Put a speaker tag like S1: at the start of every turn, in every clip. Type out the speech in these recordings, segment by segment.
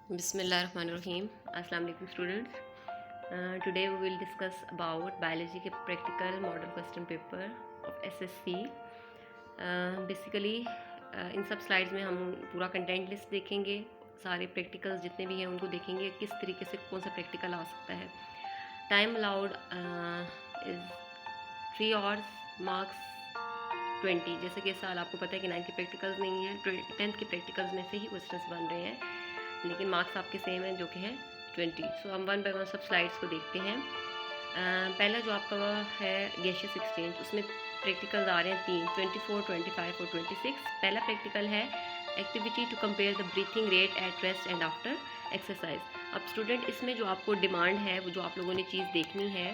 S1: Bismillahirrahmanirrahim. Assalamu alaikum students. Today we will discuss about biology के practical model question paper of SSC. Basically इन सब slides में हम पूरा content list देखेंगे, सारे practicals जितने भी हैं उनको देखेंगे, किस तरीके से कौन सा practical आ सकता है. Time allowed is 3 hours, marks 20. जैसे कि इस साल आपको पता है कि 9 के प्रैक्टिकल्स नहीं है, 10th के प्रैक्टिकल्स में से ही क्वेश्चंस बन रहे हैं, लेकिन मार्क्स आपके सेम हैं जो कि है 20. सो हम वन बाय वन सब स्लाइड्स को देखते हैं. पहला जो आपका है गैसियस एक्सचेंज, उसमें प्रैक्टिकल्स आ रहे हैं 3, 24, 25 और 26. पहला प्रैक्टिकल है activity to compare the breathing rate at rest and after exercise. अब स्टूडेंट इसमें जो आपको डिमांड है, वो जो आप लोगों ने चीज़ देखनी है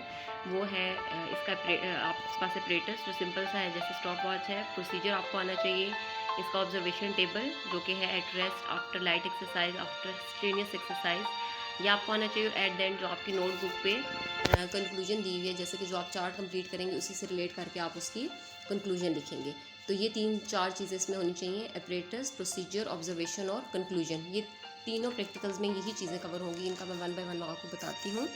S1: वो है इसका आपके पास सेपरेटर्स जो सिंपल सा है, जैसे स्टॉप वॉच है. प्रोसीजर आपको आना चाहिए. इसका ऑब्जर्वेशन टेबल जो कि है at rest, after light exercise, after strenuous exercise, ये आपको आना चाहिए. एट द एंड जो आपकी नोटबुक पे कंक्लूजन दी हुई है, जैसे कि जो आप चार्ट कंप्लीट करेंगे उसी से रिलेट करके आप उसकी कंक्लूजन लिखेंगे. तो ये 3-4 चीज़ें इसमें होनी चाहिए: एपरेटस, प्रोसीजर, ऑब्जर्वेशन और कंक्लूजन. ये तीनों प्रैक्टिकल्स में यही चीज़ें कवर होंगी. इनका मैं वन बाय वन आपको बताती हूँ.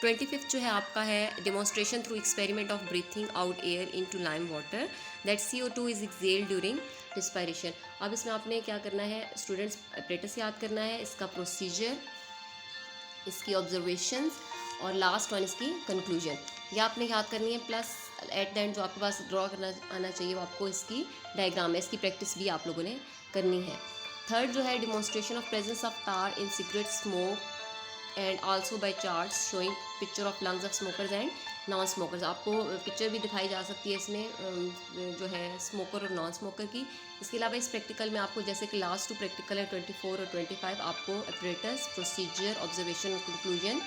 S1: 25th जो है आपका है demonstration through experiment of breathing out air into lime water that CO2 is excelled during respiration. अब इसमें आपने क्या करना है स्टूडेंट्स, एपरेटस याद करना है, इसका प्रोसीजर, इसकी ऑब्जर्वेशंस और लास्ट वन इसकी कंक्लूजन, ये आपने याद करनी है. प्लस एट द एंड जो आपके पास ड्रॉ करना आना चाहिए वो आपको इसकी डायग्राम है, इसकी प्रैक्टिस भी आप लोगों ने करनी है. थर्ड जो है demonstration of presence of tar in cigarette smoke and also by charts showing picture of lungs of smokers and non smokers. आपको पिक्चर भी दिखाई जा सकती है इसमें जो है स्मोकर और नॉन स्मोकर की. इसके अलावा इस प्रैक्टिकल में आपको, जैसे कि लास्ट 2 प्रैक्टिकल है 24 और 25, आपको एपरेटस, प्रोसीजर, ऑब्जर्वेशन और कंक्लूजन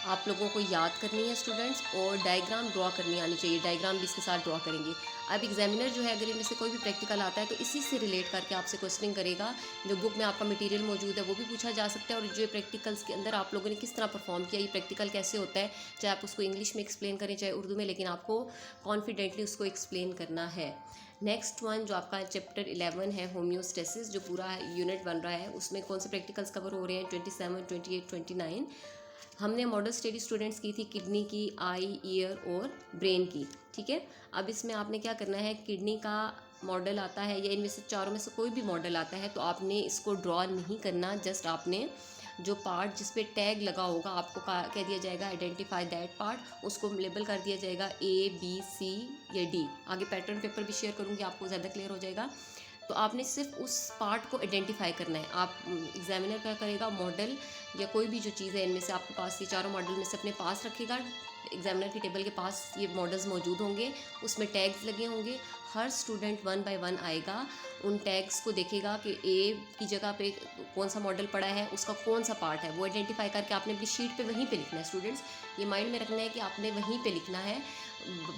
S1: आप लोगों को याद करनी है स्टूडेंट्स, और डायग्राम ड्रॉ करनी आनी चाहिए. डायग्राम भी इसके साथ ड्रॉ करेंगे. अब एग्जामिनर जो है अगर इनमें से कोई भी प्रैक्टिकल आता है तो इसी से रिलेट करके आपसे क्वेश्चनिंग करेगा. जो बुक में आपका मटेरियल मौजूद है वो भी पूछा जा सकता है, और जो प्रैक्टिकल्स के अंदर आप लोगों ने किस तरह परफॉर्म किया, ये प्रैक्टिकल कैसे होता है, चाहे आप उसको इंग्लिश में एक्सप्लेन करें चाहे उर्दू में, लेकिन आपको कॉन्फिडेंटली उसको एक्सप्लेन करना है. नेक्स्ट वन जो आपका चैप्टर 11 है होम्योस्टेसिस, जो पूरा यूनिट बन रहा है, उसमें कौन से प्रैक्टिकल्स कवर हो रहे हैं 27, 28, 29. हमने मॉडल स्टडी स्टूडेंट्स की थी किडनी की, आई, ईयर और ब्रेन की. ठीक है. अब इसमें आपने क्या करना है, किडनी का मॉडल आता है या इनमें से चारों में से कोई भी मॉडल आता है तो आपने इसको ड्रॉ नहीं करना. जस्ट आपने जो पार्ट जिस पे टैग लगा होगा आपको कह दिया जाएगा आइडेंटिफाई दैट पार्ट, उसको लेबल कर दिया जाएगा A, B, C या D. आगे पैटर्न पेपर भी शेयर करूँगी, आपको ज़्यादा क्लियर हो जाएगा. तो आपने सिर्फ उस पार्ट को आइडेंटिफाई करना है. आप एग्जामिनर क्या करेगा, मॉडल या कोई भी जो चीज़ है इनमें से आपके पास, ये चारों मॉडल में से अपने पास रखेगा. एग्जामिनर की टेबल के पास ये मॉडल्स मौजूद होंगे, उसमें टैग्स लगे होंगे. हर स्टूडेंट वन बाय वन आएगा, उन टैग्स को देखेगा कि ए की जगह पे कौन सा मॉडल पड़ा है, उसका कौन सा पार्ट है, वो आइडेंटिफाई करके आपने अपनी शीट पे वहीं पे लिखना है. स्टूडेंट्स ये माइंड में रखना है कि आपने वहीं पे लिखना है,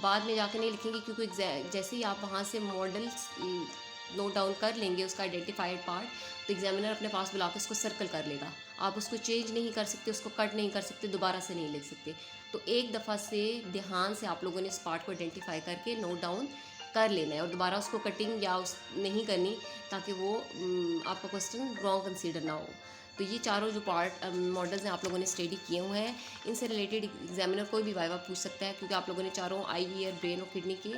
S1: बाद में जाकर नहीं लिखेंगे, क्योंकि जैसे ही आप वहाँ से मॉडल्स नोट डाउन कर लेंगे उसका आइडेंटिफाइड पार्ट, तो एग्जामिनर अपने पास बुला के उसको सर्कल कर लेगा. आप उसको चेंज नहीं कर सकते, उसको कट नहीं कर सकते, दोबारा से नहीं लिख सकते. तो एक दफ़ा से ध्यान से आप लोगों ने इस पार्ट को आइडेंटिफाई करके नोट डाउन कर लेना है, और दोबारा उसको कटिंग या उस नहीं करनी, ताकि वो आपका क्वेश्चन रॉन्ग कंसीडर ना हो. तो ये चारों जो पार्ट मॉडल्स हैं आप लोगों ने स्टडी किए हुए हैं, इनसे रिलेटेड एग्जामिनर कोई भी वाइवा पूछ सकता है, क्योंकि आप लोगों ने चारों आई, ईयर, ब्रेन और किडनी के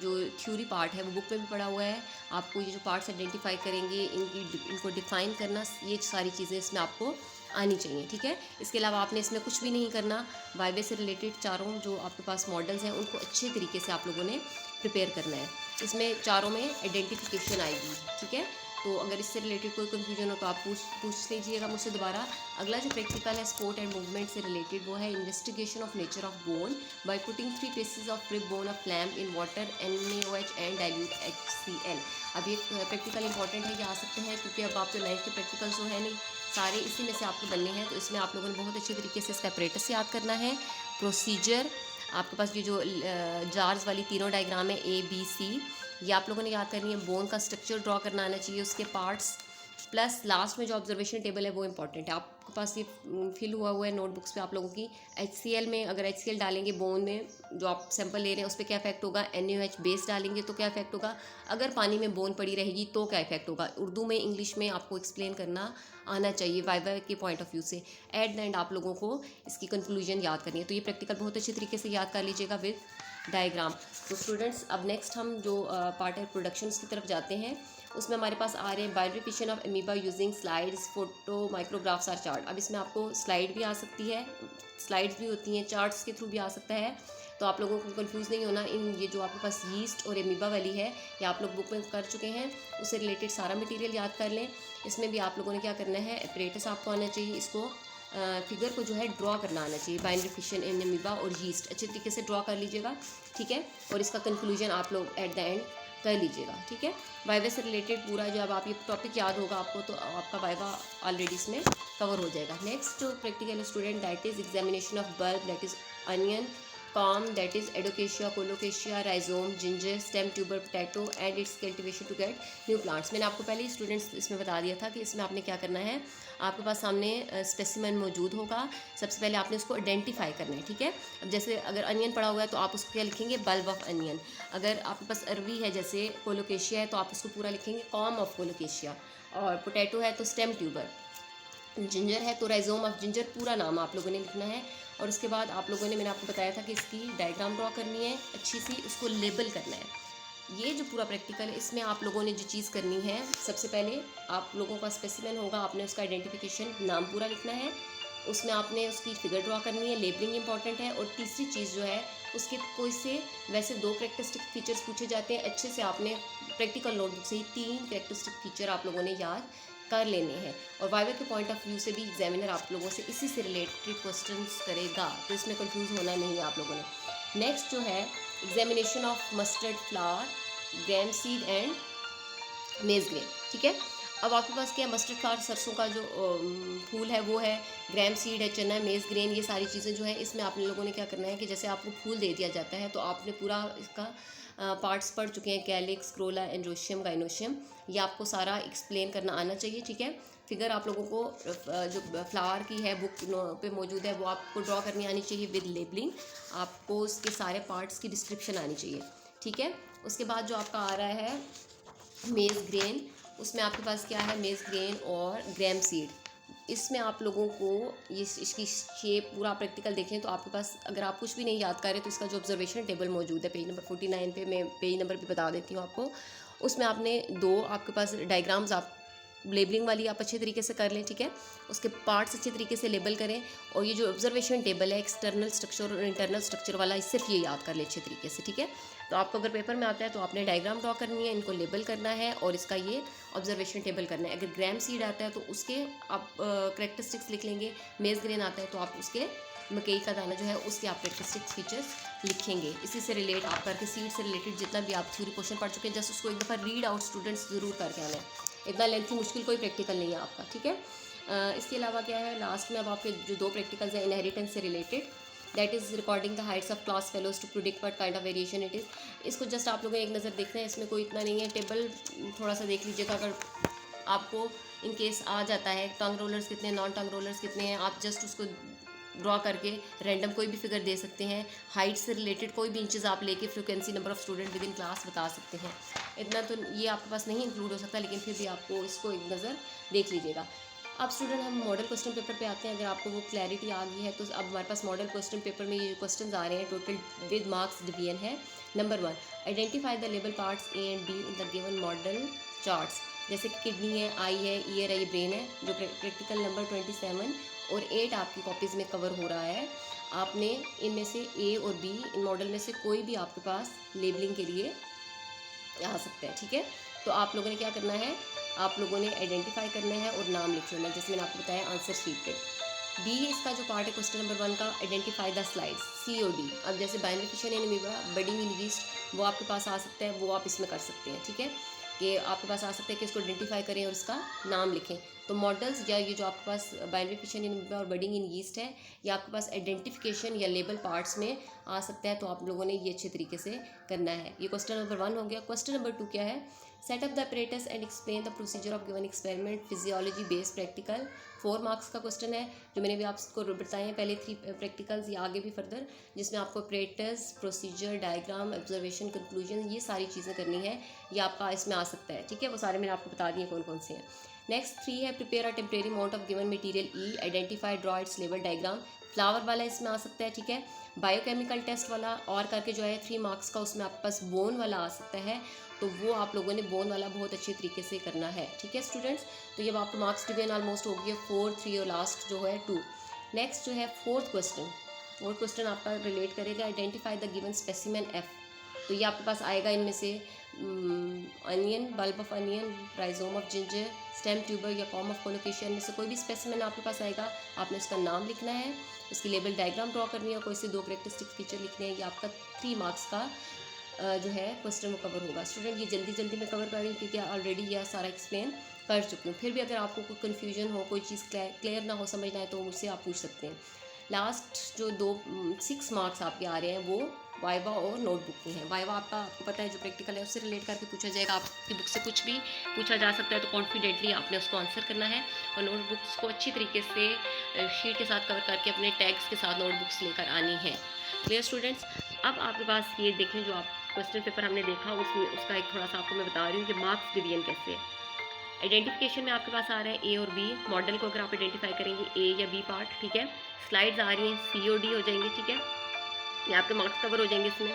S1: जो थ्योरी पार्ट है वो बुक में भी पढ़ा हुआ है. आपको ये जो पार्ट्स आइडेंटिफाई करेंगे, इनको डिफ़ाइन करना, ये सारी चीज़ें इसमें आपको आनी चाहिए. ठीक है. इसके अलावा आपने इसमें कुछ भी नहीं करना. वाइवे से रिलेटेड चारों जो आपके पास मॉडल्स हैं उनको अच्छे तरीके से आप लोगों ने प्रिपेयर करना है. इसमें चारों में आइडेंटिफिकेशन आएगी. ठीक है. तो अगर इससे रिलेटेड कोई कन्फ्यूजन हो तो आप पूछ लीजिएगा मुझसे दोबारा. अगला जो प्रैक्टिकल है स्पोर्ट एंड मूवमेंट से रिलेटेड, वो है investigation of nature of borne by putting 3 pieces of rib bone of lamb in water, NaOH and dilute HCl. अब ये प्रैक्टिकल इंपॉर्टेंट है, ये आ सकते हैं क्योंकि अब आप तो 9th के प्रैक्टिकल्स तो है नहीं, सारे इसी में से आपको बनने हैं. तो इसमें आप लोगों ने बहुत अच्छे तरीके से इसका एपरेटस याद करना है, प्रोसीजर, आपके पास ये जो जार्स वाली तीनों डायग्राम है A, B, C, ये आप लोगों ने याद करनी है. बोन का स्ट्रक्चर ड्रॉ करना आना चाहिए, उसके पार्ट्स प्लस लास्ट में जो ऑब्जर्वेशन टेबल है वो इंपॉर्टेंट है। आपके पास ये फिल हुआ है नोटबुक्स पे आप लोगों की। HCl में अगर HCl डालेंगे बोन में, जो आप सैंपल ले रहे हैं उस पर क्या इफेक्ट होगा, NaOH बेस डालेंगे तो क्या इफेक्ट होगा, अगर पानी में बोन पड़ी रहेगी तो क्या इफेक्ट होगा। उर्दू में इंग्लिश में आपको एक्सप्लेन करना आना चाहिए वाइवा के पॉइंट ऑफ व्यू से। एट द एंड आप लोगों को इसकी कंक्लूजन याद करनी है। तो ये प्रैक्टिकल बहुत अच्छे तरीके से याद कर लीजिएगा विद डायग्राम। तो स्टूडेंट्स अब नेक्स्ट हम जो पार्ट है प्रोडक्शंस की तरफ जाते हैं। उसमें हमारे पास आ रहे हैं biology fission of amoeba using slides, photo, micrographs or chart. अब इसमें आपको स्लाइड भी आ सकती है, स्लाइड्स भी होती हैं, चार्ट्स के थ्रू भी आ सकता है। तो आप लोगों को कंफ्यूज नहीं होना। इन ये जो आपके पास यीस्ट और अमीबा वाली है ये आप लोग बुक में कर चुके हैं, उससे रिलेटेड सारा मटेरियल याद कर लें। इसमें भी आप लोगों ने क्या करना है, अपरेटस आपको आना चाहिए, इसको फिगर को जो है ड्रॉ करना आना चाहिए। बाइनरी फिशन इन अमीबा और यीस्ट अच्छे तरीके से ड्रॉ कर लीजिएगा, ठीक है। और इसका कंक्लूजन आप लोग एट द एंड कर लीजिएगा, ठीक है। वाइवा से रिलेटेड पूरा जब आप ये टॉपिक याद होगा आपको तो आपका वाइवा ऑलरेडी इसमें कवर हो जाएगा। नेक्स्ट जो practical student that is examination of bulb, that is onion, corm, that is एडोकेशिया, colocasia, rhizome, ginger, stem, tuber, potato and its cultivation to get new plants. मैंने आपको पहले ही स्टूडेंट्स इसमें बता दिया था कि इसमें आपने क्या करना है, आपके पास सामने स्पेसिमेन मौजूद होगा, सबसे पहले आपने उसको आइडेंटिफाई करना है, ठीक है। अब जैसे अगर अनियन पड़ा हुआ है तो आप उसको क्या लिखेंगे, बल्ब ऑफ अनियन। अगर आपके पास अरवी है जैसे कोलोकेशिया है तो आप उसको पूरा लिखेंगे कॉम ऑफ कोलोकेशिया, और पोटैटो है तो स्टेम ट्यूबर, जिंजर है तो राइजोम ऑफ जिंजर, पूरा नाम आप लोगों ने लिखना है। और उसके बाद आप लोगों ने, मैंने आपको बताया था कि इसकी डायग्राम ड्रॉ करनी है अच्छी सी, उसको लेबल करना है। ये जो पूरा प्रैक्टिकल है इसमें आप लोगों ने जो चीज़ करनी है, सबसे पहले आप लोगों का स्पेसिमेन होगा, आपने उसका आइडेंटिफिकेशन नाम पूरा लिखना है, उसमें आपने उसकी फिगर ड्रॉ करनी है, लेबलिंग इंपॉर्टेंट है। और तीसरी चीज़ जो है उसके कोई से वैसे 2 कैरेक्टरिस्टिक फीचर्स पूछे जाते हैं, अच्छे से आपने प्रैक्टिकल नोटबुक से ही 3 कैरेक्टरिस्टिक फीचर आप लोगों ने याद कर लेने हैं। और वाइवा के पॉइंट ऑफ व्यू से भी एग्जामिनर आप लोगों से इसी से रिलेटेड क्वेश्चंस करेगा, तो इसमें कंफ्यूज होना नहीं है आप लोगों ने। नेक्स्ट जो है examination of mustard flower, gram seed and maize grain, ठीक है। अब आपके पास क्या है, मस्टर्ड फ्लावर सरसों का जो फूल है वो है, ग्रैम सीड है चना है, मेज ग्रेन, ये सारी चीज़ें जो है इसमें आप लोगों ने क्या करना है कि जैसे आपको फूल दे दिया जाता है तो आपने पूरा इसका पार्ट्स पढ़ चुके हैं, कैलिक्स, क्रोला, एंड्रोशियम, गाइनोशियम, ये आपको सारा एक्सप्लेन करना आना चाहिए, ठीक है। फिगर आप लोगों को जो फ्लावर की है बुक पे मौजूद है वो आपको ड्रॉ करनी आनी चाहिए विद लेबलिंग, आपको उसके सारे पार्ट्स की डिस्क्रिप्शन आनी चाहिए, ठीक है। उसके बाद जो आपका आ रहा है मेज ग्रेन, उसमें आपके पास क्या है, मेज ग्रेन और ग्रैम सीड। इसमें आप लोगों को ये इसकी शेप पूरा प्रैक्टिकल देखें तो आपके पास, अगर आप कुछ भी नहीं याद करें तो इसका जो ऑब्जर्वेशन टेबल मौजूद है पेज नंबर 49 पे, मैं पेज नंबर भी बता देती हूँ आपको। उसमें आपने 2 आपके पास डायग्राम्स, आप लेबलिंग वाली आप अच्छे तरीके से कर लें, ठीक है। उसके पार्ट्स अच्छे तरीके से लेबल करें। और ये जो ऑब्जर्वेशन टेबल है एक्सटर्नल स्ट्रक्चर और इंटरनल स्ट्रक्चर वाला, सिर्फ ये याद कर ले अच्छे तरीके से, ठीक है। तो आपको अगर पेपर में आता है तो आपने डायग्राम ड्रॉ करनी है, इनको लेबल करना है और इसका ये ऑब्जर्वेशन टेबल करना है। अगर ग्रैम सीड आता है तो उसके आप करेक्टरिस्टिक्स लिख लेंगे, मेज ग्रेन आता है तो आप उसके मकई का दाना जो है उसके आप करेक्टरिस्टिक फीचर्स लिखेंगे। इसी से रिलेट आप करके सीड से रिलेटेड जितना भी आप थ्योरी क्वेश्चन पढ़ चुके हैं जस्ट उसको एक दफ़ा रीड आउट स्टूडेंट्स ज़रूर करके आना है। इतना लेंथी मुश्किल कोई प्रैक्टिकल नहीं है आपका, ठीक है। इसके अलावा क्या है, लास्ट में अब आपके जो 2 प्रैक्टिकल्स हैं इनहेरिटेंस से related, that is recording the heights of class fellows to predict what kind of variation it is. इसको जस्ट आप लोगों ने एक नज़र देखना है, इसमें कोई इतना नहीं है, टेबल थोड़ा सा देख लीजिएगा। अगर आपको इन केस आ जाता है टंग रोलर्स कितने हैं, नॉन टंग रोलर्स कितने हैं, आप जस्ट उसको ड्रॉ करके रैंडम कोई भी फिगर दे सकते हैं। हाइट से रिलेटेड कोई भी इंचेस आप लेके frequency number of student with in class बता सकते हैं। इतना तो ये आपके पास नहीं इंक्लूड हो सकता, लेकिन फिर भी आपको इसको एक नज़र देख लीजिएगा। अब स्टूडेंट हम मॉडल क्वेश्चन पेपर पे आते हैं। अगर आपको वो क्लैरिटी आ गई है तो अब हमारे पास मॉडल क्वेश्चन पेपर में ये क्वेश्चन आ रहे हैं टोटल विद मार्क्स डिवीजन है। Number 1, identify the label parts A and be in the given model charts. जैसे किडनी है, आई है, ईयर है, ये ब्रेन है, जो प्रैक्टिकल नंबर 27 और 8 आपकी कॉपीज़ में कवर हो रहा है। आपने इनमें से ए और बी, इन मॉडल में से कोई भी आपके पास लेबलिंग के लिए आ सकता है, ठीक है। तो आप लोगों ने क्या करना है, आप लोगों ने आइडेंटिफाई करना है और नाम लिख लेना, जैसे मैंने आपको बताया आंसर शीट पे। बी इसका जो पार्ट है क्वेश्चन नंबर 1 का, आइडेंटिफाई द स्लाइड्स, सी और डी। अब जैसे binary fission in amoeba, budding in yeast, वो आपके पास आ सकता है, वो आप इसमें कर सकते हैं, ठीक है। कि आपके पास आ सकता है कि इसको आइडेंटिफाई करें और इसका नाम लिखें। तो मॉडल्स या ये जो आपके पास बाइनरी फिशन इन अमीबा और बडिंग इन यीस्ट है, ये आपके पास आइडेंटिफिकेशन या लेबल पार्ट्स में आ सकता है। तो आप लोगों ने ये अच्छे तरीके से करना है। ये क्वेश्चन नंबर 1 हो गया। क्वेश्चन नंबर 2 क्या है, set up the apparatus and explain the procedure of given experiment, physiology based practical. 4 marks का क्वेश्चन है जो मैंने भी आपको बताए हैं पहले 3 प्रैक्टिकल्स, या आगे भी फर्दर, जिसमें आपको apparatus, procedure, diagram, observation, conclusion, ये सारी चीज़ें करनी है। ये आपका इसमें आ सकता है, ठीक है। वो सारे मैंने आपको बता दिए कौन कौन से हैं। नेक्स्ट 3 है prepare a temporary amount of given material E, identify, draw it's label diagram. Flower वाला इसमें आ सकता है, ठीक है। बायोकेमिकल टेस्ट वाला और करके जो है 3 मार्क्स का, उसमें आपके पास बोन वाला आ सकता है, तो वो आप लोगों ने बोन वाला बहुत अच्छी तरीके से करना है, ठीक है स्टूडेंट्स। तो ये आपको मार्क्स डिवीजन ऑलमोस्ट हो गई है 4, 3 और लास्ट जो है 2। नेक्स्ट जो है फोर्थ क्वेश्चन आपका रिलेट करेगा identify the given specimen F. तो ये आपके पास आएगा इनमें से onion, bulb of onion, rhizome of ginger, stem tuber या कॉम ऑफ कोलोकेशिया में से कोई भी स्पेसिमेन आपके पास आएगा, आपने उसका नाम लिखना है, उसकी लेबल डायग्राम ड्रॉ करनी है और कोई से 2 कैरेक्टरिस्टिक फीचर लिखने हैं। ये आपका 3 मार्क्स का जो है क्वेश्चन वो कवर होगा। स्टूडेंट ये जल्दी में कवर कर रही हूँ क्योंकि ऑलरेडी यह सारा एक्सप्लेन कर चुकी हूँ। फिर भी अगर आपको कोई कन्फ्यूजन हो, कोई चीज़ क्लियर ना हो, समझना है, तो मुझसे आप पूछ सकते हैं। लास्ट जो 6 मार्क्स आपके आ रहे हैं वो वाइवा और नोटबुक की हैं। वाइवा आपको पता है जो प्रैक्टिकल है उससे रिलेट करके पूछा जाएगा, आपकी बुक से कुछ भी पूछा जा सकता है, तो कॉन्फिडेंटली आपने उसको आंसर करना है। और नोटबुक्स को अच्छी तरीके से शीट के साथ कवर करके अपने टैग्स के साथ नोटबुक्स लेकर आनी है। Clear students. अब आपके पास ये देखें जो आप क्वेश्चन पेपर हमने देखा उसमें उसका एक थोड़ा सा आपको मैं बता रही हूँ कि मार्क्स डिवीजन कैसे है। आइडेंटिफिकेशन में आपके पास आ रहा है ए और बी। मॉडल को अगर आप आइडेंटिफाई करेंगे ए या बी पार्ट, ठीक है। स्लाइड्स आ रही हैं सी और डी हो जाएंगे, ठीक है। ये आपके मार्क्स कवर हो जाएंगे इसमें।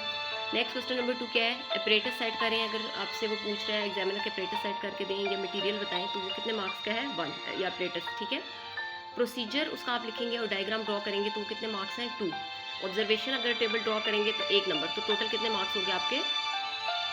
S1: नेक्स्ट क्वेश्चन नंबर 2 क्या है, अपरेटस सेट करें। अगर आपसे वो पूछ रहा है एग्जामिनर के अपरेटस सेट करके दें या मटेरियल बताएं, तो वो कितने मार्क्स का है 1 या अपरेटस, ठीक है। प्रोसीजर उसका आप लिखेंगे और डायग्राम ड्रॉ करेंगे तो वो कितने मार्क्स हैं 2। ऑब्जर्वेशन अगर टेबल ड्रॉ करेंगे तो 1 नंबर, तो टोटल कितने मार्क्स हो गए आपके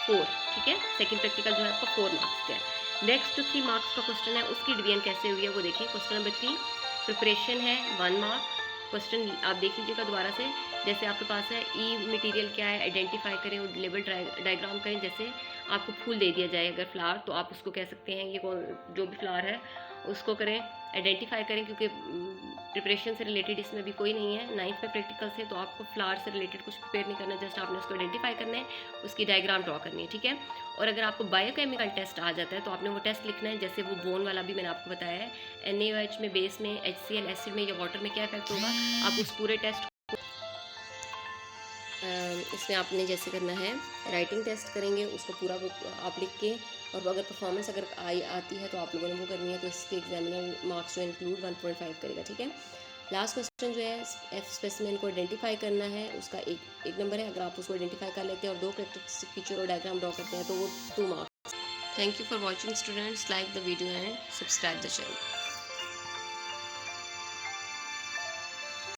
S1: 4, ठीक है। सेकंड प्रैक्टिकल जो है आपका 4 मार्क्स का है। नेक्स्ट जो 3 मार्क्स का क्वेश्चन है उसकी डिवीजन कैसे हुई है वो देखिए। क्वेश्चन नंबर 3 प्रिपरेशन है 1 मार्क। क्वेश्चन आप देख लीजिएगा दोबारा से। जैसे आपके पास है ई मटेरियल क्या है, आइडेंटिफाई करें और लेबल डायग्राम करें। जैसे आपको फूल दे दिया जाए अगर फ्लावर, तो आप उसको कह सकते हैं ये जो भी फ्लावर है उसको करें, आइडेंटिफाई करें, क्योंकि प्रिपरेशन से रिलेटेड इसमें भी कोई नहीं है। 9th में प्रैक्टिकल से, तो आपको फ्लावर से रिलेटेड कुछ प्रिपेयर नहीं करना, जस्ट आपने उसको आइडेंटिफाई करना है, उसकी डायग्राम ड्रॉ करनी है, ठीक है। और अगर आपको बायोकेमिकल टेस्ट आ जाता है तो आपने वो टेस्ट लिखना है, जैसे वो बोन वाला भी मैंने आपको बताया है। NaOH में, बेस में, HCl एसिड में या वाटर में क्या इफेक्ट होगा, आप उस पूरे टेस्ट इसमें आपने जैसे करना है राइटिंग टेस्ट करेंगे, उसको पूरा वो आप लिख के, और अगर परफॉर्मेंस अगर आती है तो आप लोगों ने वो करनी है, तो इसके एग्जामिनर मार्क्स जो इंक्लूड 1.5 करेगा, ठीक है। लास्ट क्वेश्चन जो है एफ स्पेसिमेन को आइडेंटिफाई करना है, उसका एक नंबर है। अगर आप उसको आइडेंटिफाई कर लेते हैं और 2 कैरेक्टरिस्टिक फीचर और डायग्राम ड्रॉ करते हैं तो वो 2 marks. Thank you for watching students, like the video and subscribe the channel.